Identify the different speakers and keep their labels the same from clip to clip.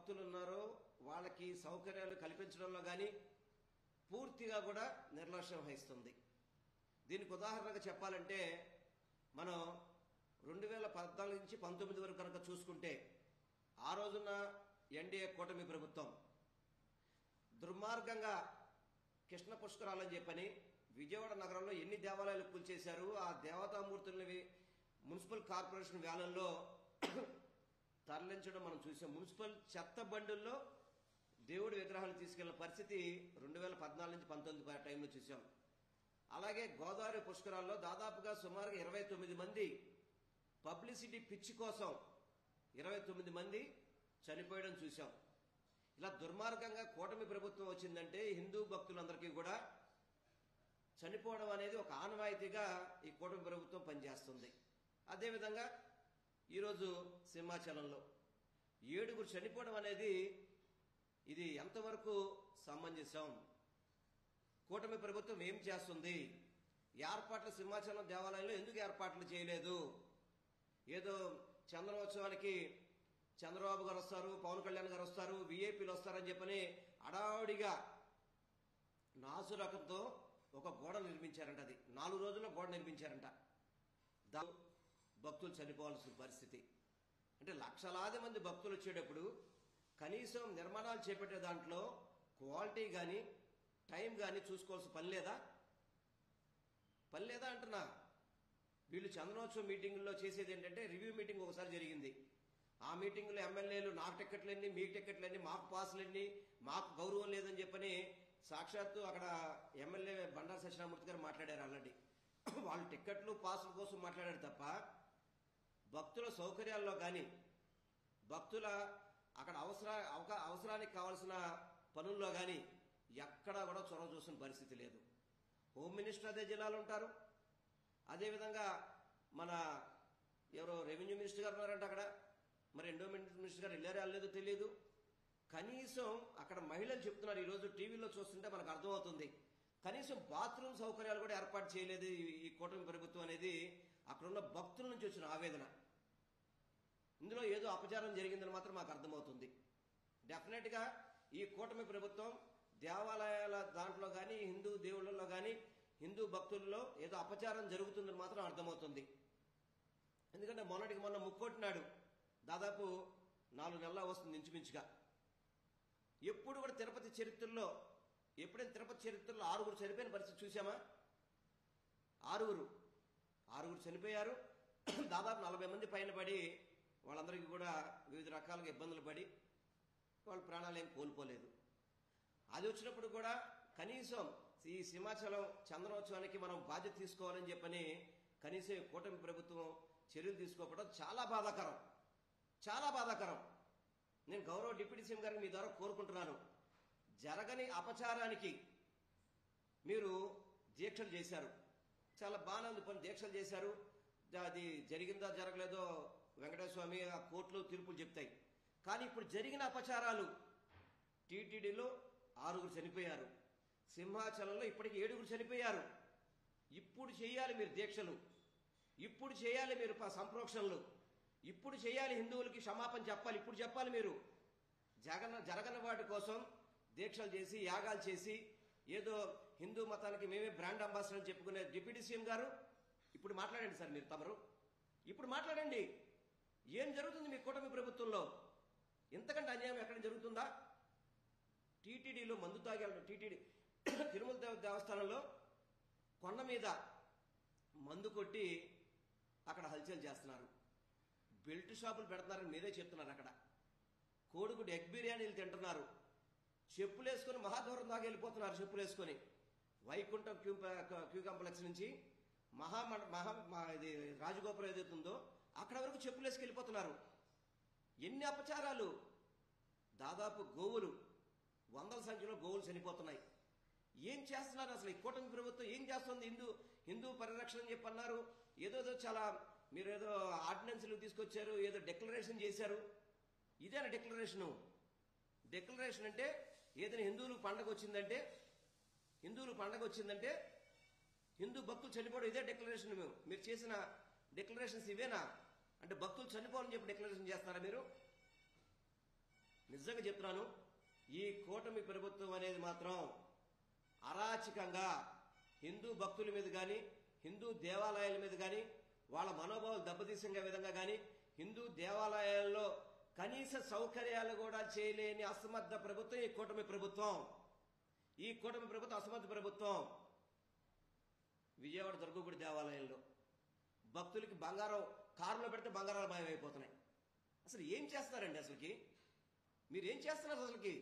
Speaker 1: భక్తులు ఉన్నారో వాళ్ళకి సౌకర్యాలు కల్పించడంలో కానీ పూర్తిగా కూడా నిర్లక్ష్యం వహిస్తుంది. దీనికి ఉదాహరణగా చెప్పాలంటే మనం 2014 నుంచి 19 వరకు కనుక చూసుకుంటే ఆ రోజున ఎన్డీఏ కూటమి ప్రభుత్వం దుర్మార్గంగా కృష్ణ పుష్కరాలని చెప్పని విజయవాడ నగరంలో ఎన్ని దేవాలయాలు కూల్చేశారు. ఆ దేవతామూర్తుల్ని మున్సిపల్ కార్పొరేషన్ వ్యాన్లలో తరలించడం మనం చూసాం. మున్సిపల్ చెత్త బండుల్లో దేవుడి విగ్రహాలు తీసుకెళ్లిన పరిస్థితి 2014 నుంచి 19 టైంలో చూసాం. అలాగే గోదావరి పుష్కరాల్లో దాదాపుగా సుమారుగా 29 మంది పబ్లిసిటీ పిచ్చి కోసం 29 మంది చనిపోయడం చూసాం. ఇలా దుర్మార్గంగా కూటమి ప్రభుత్వం వచ్చిందంటే హిందూ భక్తులందరికీ కూడా చనిపోవడం అనేది ఒక ఆనవాయితీగా ఈ కూటమి ప్రభుత్వం పనిచేస్తుంది. అదేవిధంగా ఈరోజు సింహాచలంలో 7 చనిపోవడం అనేది ఇది ఎంతవరకు సమంజసం? కూటమి ప్రభుత్వం ఏం చేస్తుంది? ఏర్పాట్లు సింహాచలం దేవాలయంలో ఎందుకు ఏర్పాట్లు చేయలేదు? ఏదో చంద్రోత్సవానికి చంద్రబాబు గారు వస్తారు, పవన్ కళ్యాణ్ గారు వస్తారు, వీఐపీలు వస్తారని చెప్పని అడావుడిగా నాసు రకంతో ఒక గోడ నిర్మించారంట. అది 4 రోజుల్లో గోడ నిర్మించారంట. భక్తులు చనిపోవాల్సిన పరిస్థితి. అంటే లక్షలాది మంది భక్తులు వచ్చేటప్పుడు కనీసం నిర్మాణాలు చేపట్టే దాంట్లో క్వాలిటీ కానీ టైం కానీ చూసుకోవాల్సిన పని లేదా అంటున్నా. వీళ్ళు చంద్రోత్సవం మీటింగుల్లో చేసేది ఏంటంటే రివ్యూ మీటింగ్ ఒకసారి జరిగింది. ఆ మీటింగ్లో ఎమ్మెల్యేలు నాకు టికెట్లన్నీ, మీకు టికెట్లన్నీ, మాకు పాసులన్నీ, మాకు గౌరవం లేదని చెప్పని సాక్షాత్తు అక్కడ ఎమ్మెల్యే బండారు సత్యనారాయణమూర్తి గారు మాట్లాడారు. ఆల్రెడీ వాళ్ళు టికెట్లు పాసుల కోసం మాట్లాడారు తప్ప భక్తుల సౌకర్యాల్లో కానీ భక్తుల అక్కడ అవసరానికి కావాల్సిన పనుల్లో కానీ ఎక్కడా కూడా చొరవ చూసిన పరిస్థితి లేదు. హోమ్ మినిస్టర్ అదే జిల్లాలో ఉంటారు. అదేవిధంగా మన ఎవరో రెవెన్యూ మినిస్టర్ గారు ఉన్నారంట అక్కడ. మరి ఎండోమెంట్ మినిస్టర్ గారు వెళ్ళారో వెళ్ళలేదో తెలియదు. కనీసం అక్కడ మహిళలు చెప్తున్నారు, ఈరోజు టీవీలో చూస్తుంటే మనకు అర్థమవుతుంది, కనీసం బాత్రూమ్ సౌకర్యాలు కూడా ఏర్పాటు చేయలేదు ఈ కూటమి ప్రభుత్వం అనేది అక్కడున్న భక్తుల నుంచి వచ్చిన ఆవేదన. ఇందులో ఏదో అపచారం జరిగిందని మాత్రం మాకు అర్థమవుతుంది. డెఫినెట్ గా ఈ కూటమి ప్రభుత్వం దేవాలయాల దాంట్లో కానీ హిందూ దేవుళ్ళలో కానీ హిందూ భక్తుల్లో ఏదో అపచారం జరుగుతుందని మాత్రం అర్థమవుతుంది. ఎందుకంటే మొన్నటికి మొన్న ముక్కోటినాడు దాదాపు 4 నెలల వస్తుంది ఇంచుమించుగా. ఎప్పుడు కూడా తిరుపతి చరిత్రలో ఎప్పుడైనా తిరుపతి చరిత్రలో 6 చనిపోయిన పరిస్థితి చూసామా? 6 చనిపోయారు. దాదాపు 40 మంది పైన పడి వాళ్ళందరికీ కూడా వివిధ రకాలుగా ఇబ్బందులు పడి వాళ్ళ ప్రాణాలు ఏం కోల్పోలేదు. అది వచ్చినప్పుడు కూడా కనీసం ఈ సింహాచలం చంద్రోత్సవానికి మనం బాధ్యత తీసుకోవాలని చెప్పని కనీసం కూటమి ప్రభుత్వం చర్యలు తీసుకోకపోవడం చాలా బాధాకరం. నేను గౌరవ డిప్యూటీ సీఎం గారికి మీ ద్వారా కోరుకుంటున్నాను, జరగని అపచారానికి మీరు దీక్షలు చేశారు, చాలా బాగానే ఉంది పని, దీక్షలు చేశారు. అది జరిగిందా జరగలేదో వెంకటేశ్వర స్వామి ఆ కోర్టులో తీర్పులు చెప్తాయి. కానీ ఇప్పుడు జరిగిన అపచారాలు టీటీడీలో 6 చనిపోయారు, సింహాచలంలో ఇప్పటికి 7 చనిపోయారు. ఇప్పుడు చేయాలి మీరు దీక్షలు, ఇప్పుడు చేయాలి మీరు సంప్రోక్షణలు, ఇప్పుడు చేయాలి, హిందువులకి క్షమాపణ చెప్పాలి, ఇప్పుడు చెప్పాలి మీరు. జరగని వాటి కోసం దీక్షలు చేసి యాగాలు చేసి ఏదో హిందూ మతానికి మేమే బ్రాండ్ అంబాసిడర్ అని చెప్పుకునే డిప్యూటీ సీఎం గారు ఇప్పుడు మాట్లాడండి సార్. మీరు తమరు ఇప్పుడు మాట్లాడండి, ఏం జరుగుతుంది మీ కూటమి ప్రభుత్వంలో? ఇంతకంటే అన్యాయం ఎక్కడ జరుగుతుందా? టీటీడీలో మందు తాగాలి. టీటీడీ తిరుమల దేవస్థానంలో కొండ మీద మందు కొట్టి అక్కడ హల్చల్ చేస్తున్నారు. బెల్ట్ షాపులు పెడుతున్నారని మీరే చెప్తున్నారు. అక్కడ కోడిగుడ్డు ఎగ్ బిర్యానీలు తింటున్నారు. చెప్పులు వేసుకుని మహాగౌరవం దాకా వెళ్ళిపోతున్నారు. చెప్పులు వేసుకొని వైకుంఠం క్యూ కాంప్లెక్స్ నుంచి ఇది రాజగోపురం ఏదైతుందో అక్కడ వరకు చెప్పులు వేసుకు వెళ్ళిపోతున్నారు. ఎన్ని అపచారాలు! దాదాపు గోవులు 100ల సంఖ్యలో గోవులు చనిపోతున్నాయి. ఏం చేస్తున్నారు అసలు ఈ కూటమి ప్రభుత్వం? ఏం చేస్తుంది? హిందూ పరిరక్షణ అని చెప్పి అన్నారు. ఏదో చాలా మీరు ఏదో ఆర్డినెన్స్లు తీసుకొచ్చారు, ఏదో డిక్లరేషన్ చేశారు. ఇదేనా డిక్లరేషను? డిక్లరేషన్ అంటే ఏదైనా హిందువులకు పండగ వచ్చిందంటే హిందూ భక్తులు చనిపోవడం ఇదే డిక్లరేషన్. మీరు చేసిన డిక్లరేషన్స్ ఇవేనా? అంటే భక్తులు చనిపోవాలని చెప్పి డిక్లరేషన్ చేస్తున్నారా మీరు? నిజంగా చెప్తున్నాను, ఈ కూటమి ప్రభుత్వం అనేది మాత్రం అరాచకంగా హిందూ భక్తుల మీద కానీ, హిందూ దేవాలయాల మీద కానీ, వాళ్ళ మనోభావాలు దెబ్బతీసే విధంగా కానీ, హిందూ దేవాలయాల్లో కనీస సౌకర్యాలు కూడా చేయలేని అసమర్థ ప్రభుత్వం ఈ కూటమి ప్రభుత్వం. ఈ కూటమి ప్రభుత్వం అసమర్థ ప్రభుత్వం. విజయవాడ దుర్గగుడి దేవాలయంలో భక్తులకి బంగారం కారులో పెడితే బంగారాలు మాయమైపోతున్నాయి. అసలు ఏం చేస్తారండి? అసలుకి మీరేం చేస్తున్నారు? అసలుకి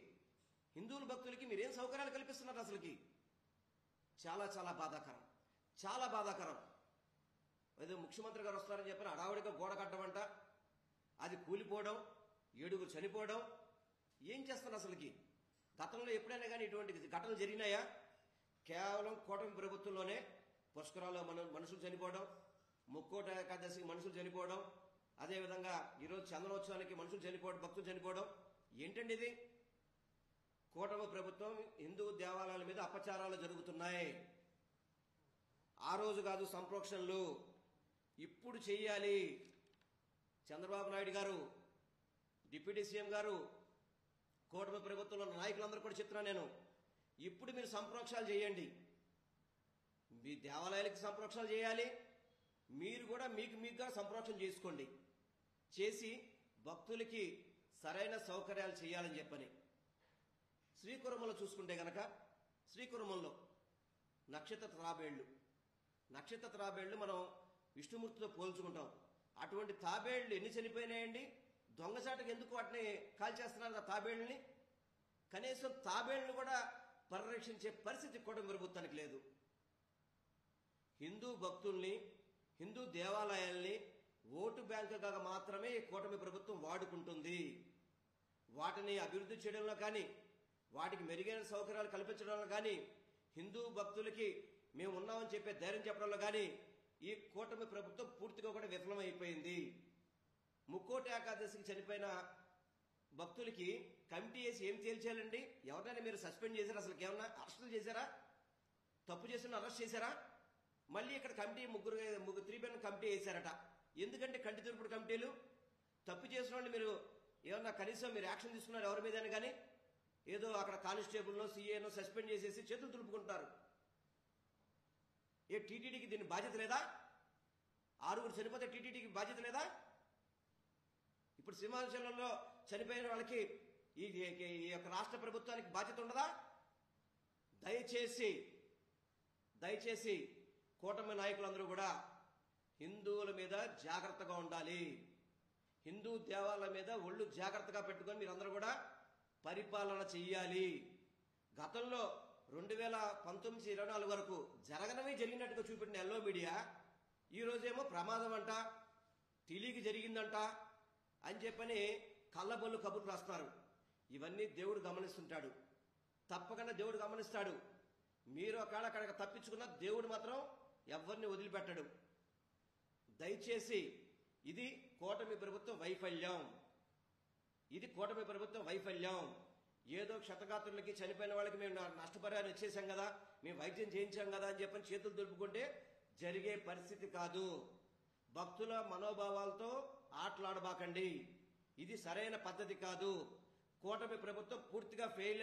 Speaker 1: హిందువుల భక్తులకి మీరేం సౌకర్యాలు కల్పిస్తున్నారు? అసలుకి చాలా చాలా బాధాకరం, చాలా బాధాకరం. ఏదో ముఖ్యమంత్రి గారు వస్తారని చెప్పిన అడావుడిగా గోడ కట్టమంట, అది కూలిపోవడం, 7 చనిపోవడం. ఏం చేస్తున్నారు అసలుకి? గతంలో ఎప్పుడైనా కానీ ఇటువంటి ఘటనలు జరిగినాయా? కేవలం కూటమి ప్రభుత్వంలోనే పుష్కరాల్లో మనుషులు చనిపోవడం, ముక్కోట ఏకాదశి మనుషులు చనిపోవడం, అదేవిధంగా ఈరోజు చంద్రోత్సవానికి మనుషులు చనిపోవడం, భక్తులు చనిపోవడం. ఏంటండి ఇది? కూటమి ప్రభుత్వం హిందూ దేవాలయాల మీద అపచారాలు జరుగుతున్నాయి. ఆ రోజు కాదు సంప్రోక్షణలు, ఇప్పుడు చెయ్యాలి. చంద్రబాబు నాయుడు గారు, డిప్యూటీ సీఎం గారు, కూటమి ప్రభుత్వంలో నాయకులందరూ కూడా చెప్తున్నా నేను, ఇప్పుడు మీరు సంప్రోక్షణలు చేయండి. మీ దేవాలయాలకి సంప్రోక్షణలు చేయాలి, మీరు కూడా మీకుగా సంప్రోక్షణ చేసుకోండి. చేసి భక్తులకి సరైన సౌకర్యాలు చేయాలని చెప్పని. శ్రీకురమంలో చూసుకుంటే గనక, శ్రీకురమంలో నక్షత్ర తాబేళ్లు మనం విష్ణుమూర్తితో పోల్చుకుంటాం. అటువంటి తాబేళ్లు ఎన్ని చనిపోయినాయండి? దొంగచాటుకు ఎందుకు వాటిని కాల్చేస్తున్నారు ఆ తాబేళ్లని? కనీసం తాబేళ్లను కూడా పరిరక్షించే పరిస్థితి కూటమి ప్రభుత్వానికి లేదు. హిందూ భక్తుల్ని, హిందూ దేవాలయాల్ని ఓటు బ్యాంకుగా మాత్రమే ఈ కూటమి ప్రభుత్వం వాడుకుంటుంది. వాటిని అభివృద్ధి చేయడంలో కానీ, వాటికి మెరుగైన సౌకర్యాలు కల్పించడంలో కానీ, హిందూ భక్తులకి మేము ఉన్నామని చెప్పే ధైర్యం చెప్పడంలో కానీ ఈ కూటమి ప్రభుత్వం పూర్తిగా కూడా విఫలమైపోయింది. ముక్కోటి ఏకాదశికి చనిపోయిన భక్తులకి కమిటీ వేసి ఏం తేల్చేయాలండి? ఎవరినైనా మీరు సస్పెండ్ చేశారా? అసలు ఏమన్నా అరెస్టులు చేశారా? తప్పు చేసిన అరెస్ట్ చేశారా? మళ్ళీ ఇక్కడ కమిటీ ముగ్గురు 3 మెన్ కమిటీ వేశారట. ఎందుకంటే కంటి తురుపుడు కమిటీలు? తప్పు చేసిన వాళ్ళు మీరు ఏమన్నా కనీసం మీరు యాక్షన్ తీసుకున్నారు ఎవరి మీదైనా కానీ? ఏదో అక్కడ కానిస్టేబుల్నో సీఏనో సస్పెండ్ చేసేసి చేతులు తులుపుకుంటారు. ఏ టీటీడీకి దీని బాధ్యత లేదా? 6 చనిపోతే టీటీడీకి బాధ్యత లేదా? ఇప్పుడు సింహాచలంలో చనిపోయిన వాళ్ళకి ఈ యొక్క రాష్ట్ర ప్రభుత్వానికి బాధ్యత ఉండదా? దయచేసి కూటమి నాయకులందరూ కూడా హిందువుల మీద జాగ్రత్తగా ఉండాలి. హిందూ దేవాలయాల మీద ఒళ్ళు జాగ్రత్తగా పెట్టుకొని మీరందరూ కూడా పరిపాలన చెయ్యాలి. గతంలో 2019-24 వరకు జరగనమే జరిగినట్టుగా చూపెట్టిన ఎల్లో మీడియా ఈ రోజేమో ప్రమాదం అంట, తెలియక జరిగిందంట అని చెప్పని కళ్ళబొల్లు కబుర్లు రాస్తున్నారు. ఇవన్నీ దేవుడు గమనిస్తుంటాడు, తప్పకుండా దేవుడు గమనిస్తాడు. మీరు ఒకవేళ అక్కడ తప్పించుకున్న దేవుడు మాత్రం ఎవరిని వదిలిపెట్టడు. దయచేసి ఇది కూటమి ప్రభుత్వం వైఫల్యం. ఏదో క్షతగాత్రులకి చనిపోయిన వాళ్ళకి మేము నష్టపరిహారం ఇచ్చేసాం కదా, మేము వైద్యం చేయించాం కదా అని చెప్పని చేతులు దులుపుకుంటే జరిగే పరిస్థితి కాదు. భక్తుల మనోభావాలతో ఆటలాడబాకండి. ఇది సరైన పద్ధతి కాదు. కూటమి ప్రభుత్వం పూర్తిగా ఫెయిల్